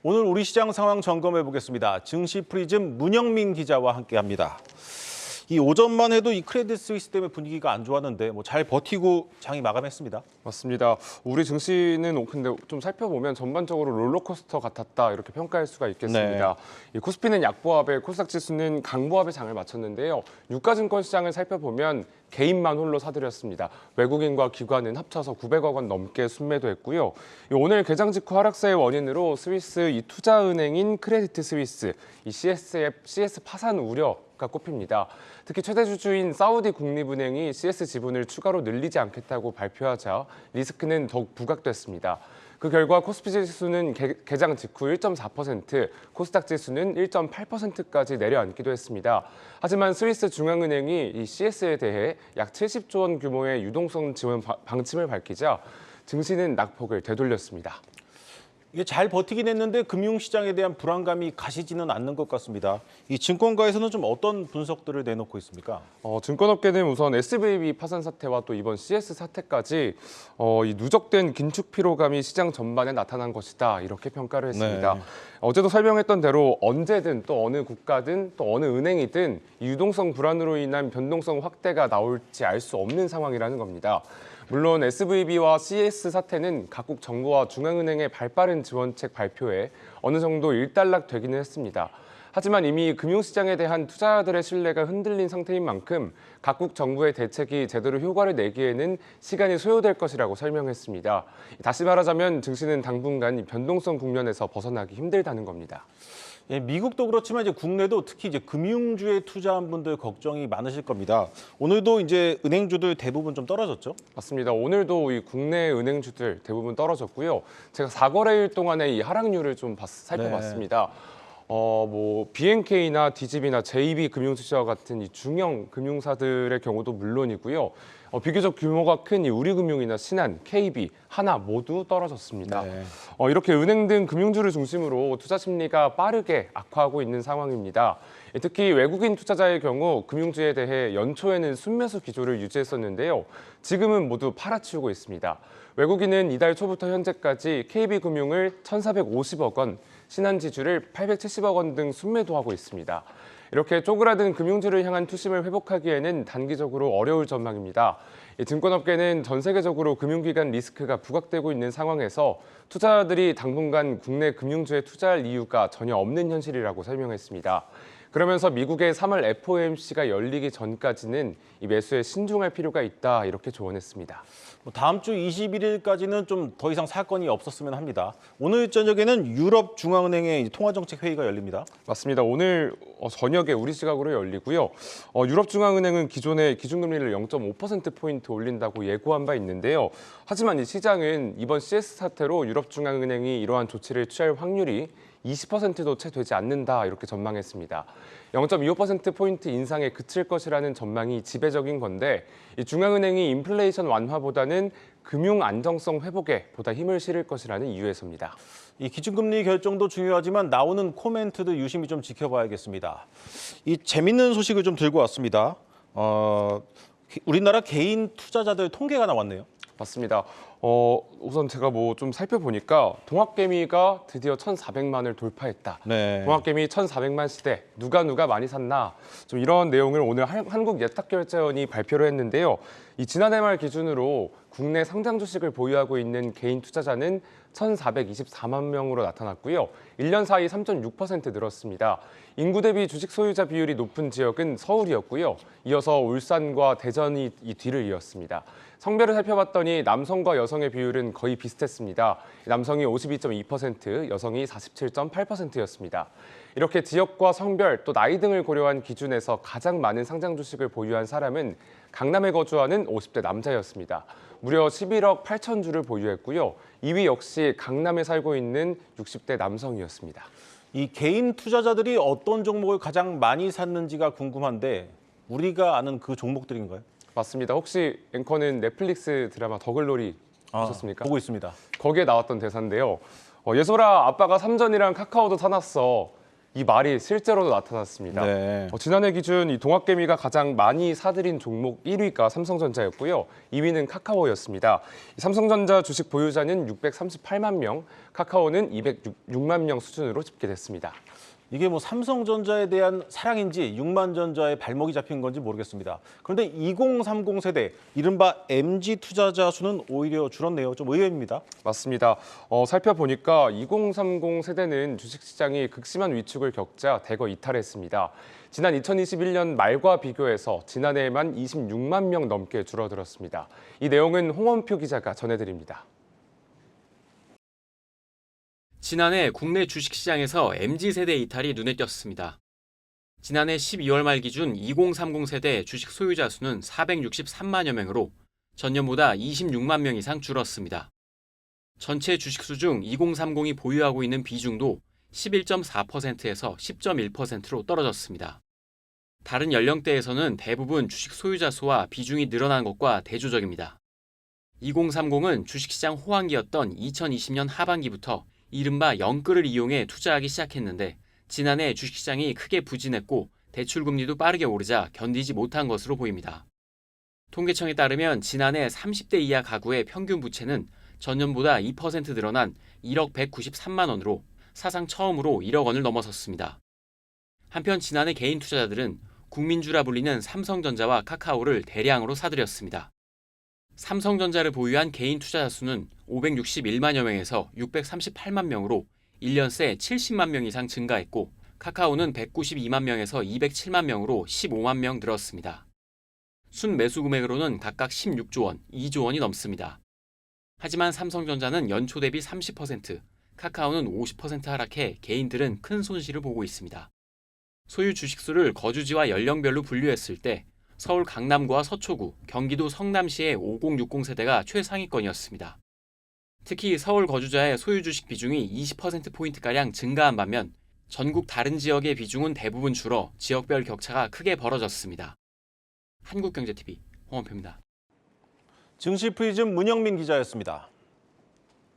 오늘 우리 시장 상황 점검해 보겠습니다. 증시 프리즘 문영민 기자와 함께합니다. 이 오전만 해도 이 크레딧 스위스 때문에 분위기가 안 좋았는데 잘 버티고 장이 마감했습니다. 맞습니다. 우리 증시는 근데 좀 살펴보면 전반적으로 롤러코스터 같았다 이렇게 평가할 수가 있겠습니다. 이 코스피는 약보합에 코스닥 지수는 강보합의 장을 마쳤는데요. 유가증권 시장을 살펴보면 개인만 홀로 사들였습니다. 외국인과 기관은 합쳐서 900억 원 넘게 순매도했고요. 오늘 개장 직후 하락세의 원인으로 스위스 이 투자은행인 크레디트 스위스, 이 CS 파산 우려가 꼽힙니다. 특히 최대 주주인 사우디 국립은행이 CS 지분을 추가로 늘리지 않겠다고 발표하자 리스크는 더욱 부각됐습니다. 그 결과 코스피 지수는 개장 직후 1.4%, 코스닥 지수는 1.8%까지 내려앉기도 했습니다. 하지만 스위스 중앙은행이 이 CS에 대해 약 70조 원 규모의 유동성 지원 방침을 밝히자 증시는 낙폭을 되돌렸습니다. 이게 잘 버티긴 했는데 금융시장에 대한 불안감이 가시지는 않는 것 같습니다. 이 증권가에서는 좀 어떤 분석들을 내놓고 있습니까? 증권업계는 우선 SVB 파산 사태와 또 이번 CS 사태까지 이 누적된 긴축 피로감이 시장 전반에 나타난 것이다 이렇게 평가를 했습니다. 네. 어제도 설명했던 대로 언제든 또 어느 국가든 또 어느 은행이든 이 유동성 불안으로 인한 변동성 확대가 나올지 알 수 없는 상황이라는 겁니다. 물론 SVB와 CS 사태는 각국 정부와 중앙은행의 발빠른 지원책 발표에 어느 정도 일단락되기는 했습니다. 하지만 이미 금융시장에 대한 투자자들의 신뢰가 흔들린 상태인 만큼 각국 정부의 대책이 제대로 효과를 내기에는 시간이 소요될 것이라고 설명했습니다. 다시 말하자면 증시는 당분간 변동성 국면에서 벗어나기 힘들다는 겁니다. 예, 미국도 그렇지만 이제 국내도 특히 이제 금융주에 투자한 분들 걱정이 많으실 겁니다. 오늘도 이제 은행주들 대부분 좀 떨어졌죠? 맞습니다. 오늘도 이 국내 은행주들 대부분 떨어졌고요. 제가 4거래일 동안의 이 하락률을 좀 살펴봤습니다. BNK나 DGB나 JB 금융투자와 같은 이 중형 금융사들의 경우도 물론이고요. 비교적 규모가 큰 이 우리금융이나 신한, KB, 하나 모두 떨어졌습니다. 네. 이렇게 은행 등 금융주를 중심으로 투자 심리가 빠르게 악화하고 있는 상황입니다. 특히 외국인 투자자의 경우 금융주에 대해 연초에는 순매수 기조를 유지했었는데요. 지금은 모두 팔아치우고 있습니다. 외국인은 이달 초부터 현재까지 KB금융을 1,450억 원, 신한지주를 870억 원 등 순매도하고 있습니다. 이렇게 쪼그라든 금융주를 향한 투심을 회복하기에는 단기적으로 어려울 전망입니다. 증권업계는 전 세계적으로 금융기관 리스크가 부각되고 있는 상황에서 투자자들이 당분간 국내 금융주에 투자할 이유가 전혀 없는 현실이라고 설명했습니다. 그러면서 미국의 3월 FOMC가 열리기 전까지는 이 매수에 신중할 필요가 있다 이렇게 조언했습니다. 다음 주 21일까지는 좀 더 이상 사건이 없었으면 합니다. 오늘 저녁에는 유럽 중앙은행의 통화정책 회의가 열립니다. 맞습니다. 오늘 저녁에 우리 시각으로 열리고요. 유럽 중앙은행은 기존에 기준금리를 0.5%포인트 올린다고 예고한 바 있는데요. 하지만 이 시장은 이번 CS 사태로 유럽 중앙은행이 이러한 조치를 취할 확률이 20%도 채 되지 않는다 이렇게 전망했습니다. 0.25%포인트 인상에 그칠 것이라는 전망이 지배적인 건데 이 중앙은행이 인플레이션 완화보다는 금융 안정성 회복에 보다 힘을 실을 것이라는 이유에서입니다. 이 기준금리 결정도 중요하지만 나오는 코멘트도 유심히 좀 지켜봐야겠습니다. 이 재밌는 소식을 좀 들고 왔습니다. 우리나라 개인 투자자들 통계가 나왔네요. 맞습니다. 우선 제가 좀 살펴보니까 동학개미가 드디어 1,400만을 돌파했다. 네. 동학개미 1,400만 시대 누가 많이 샀나 좀 이런 내용을 오늘 한국예탁결제원이 발표를 했는데요. 이 지난해 말 기준으로 국내 상장 주식을 보유하고 있는 개인 투자자는 1,424만 명으로 나타났고요. 1년 사이 3.6% 늘었습니다. 인구 대비 주식 소유자 비율이 높은 지역은 서울이었고요. 이어서 울산과 대전이 이 뒤를 이었습니다. 성별을 살펴봤더니 남성과 여성의 비율은 거의 비슷했습니다. 남성이 52.2%, 여성이 47.8%였습니다. 이렇게 지역과 성별 또 나이 등을 고려한 기준에서 가장 많은 상장 주식을 보유한 사람은 강남에 거주하는 50대 남자였습니다. 무려 11억 8천 주를 보유했고요. 2위 역시 강남에 살고 있는 60대 남성이었습니다. 이 개인 투자자들이 어떤 종목을 가장 많이 샀는지가 궁금한데 우리가 아는 그 종목들인가요? 맞습니다. 혹시 앵커는 넷플릭스 드라마 더글로리 보셨습니까? 보고 있습니다. 거기에 나왔던 대사인데요. 예솔아, 아빠가 삼전이랑 카카오도 사놨어. 이 말이 실제로도 나타났습니다. 네. 지난해 기준 이 동학개미가 가장 많이 사들인 종목 1위가 삼성전자였고요. 2위는 카카오였습니다. 삼성전자 주식 보유자는 638만 명, 카카오는 206만 명 수준으로 집계됐습니다. 이게 뭐 삼성전자에 대한 사랑인지 육만전자의 발목이 잡힌 건지 모르겠습니다. 그런데 2030 세대, 이른바 MZ 투자자 수는 오히려 줄었네요. 좀 의외입니다. 맞습니다. 살펴보니까 2030 세대는 주식시장이 극심한 위축을 겪자 대거 이탈했습니다. 지난 2021년 말과 비교해서 지난해에만 26만 명 넘게 줄어들었습니다. 이 내용은 홍원표 기자가 전해드립니다. 지난해 국내 주식시장에서 MZ세대 이탈이 눈에 띄었습니다. 지난해 12월 말 기준 2030 세대 주식 소유자 수는 463만여 명으로 전년보다 26만 명 이상 줄었습니다. 전체 주식수 중 2030이 보유하고 있는 비중도 11.4%에서 10.1%로 떨어졌습니다. 다른 연령대에서는 대부분 주식 소유자 수와 비중이 늘어난 것과 대조적입니다. 2030은 주식시장 호황기였던 2020년 하반기부터 이른바 영끌을 이용해 투자하기 시작했는데 지난해 주식시장이 크게 부진했고 대출금리도 빠르게 오르자 견디지 못한 것으로 보입니다. 통계청에 따르면 지난해 30대 이하 가구의 평균 부채는 전년보다 2% 늘어난 1억 193만 원으로 사상 처음으로 1억 원을 넘어섰습니다. 한편 지난해 개인 투자자들은 국민주라 불리는 삼성전자와 카카오를 대량으로 사들였습니다. 삼성전자를 보유한 개인 투자자 수는 561만여 명에서 638만 명으로 1년 새 70만 명 이상 증가했고 카카오는 192만 명에서 207만 명으로 15만 명 늘었습니다. 순 매수 금액으로는 각각 16조 원, 2조 원이 넘습니다. 하지만 삼성전자는 연초 대비 30%, 카카오는 50% 하락해 개인들은 큰 손실을 보고 있습니다. 소유 주식수를 거주지와 연령별로 분류했을 때 서울 강남구와 서초구, 경기도 성남시의 5060 세대가 최상위권이었습니다. 특히 서울 거주자의 소유 주식 비중이 20%포인트가량 증가한 반면 전국 다른 지역의 비중은 대부분 줄어 지역별 격차가 크게 벌어졌습니다. 한국경제TV 홍원표입니다. 증시 프리즘 문영민 기자였습니다.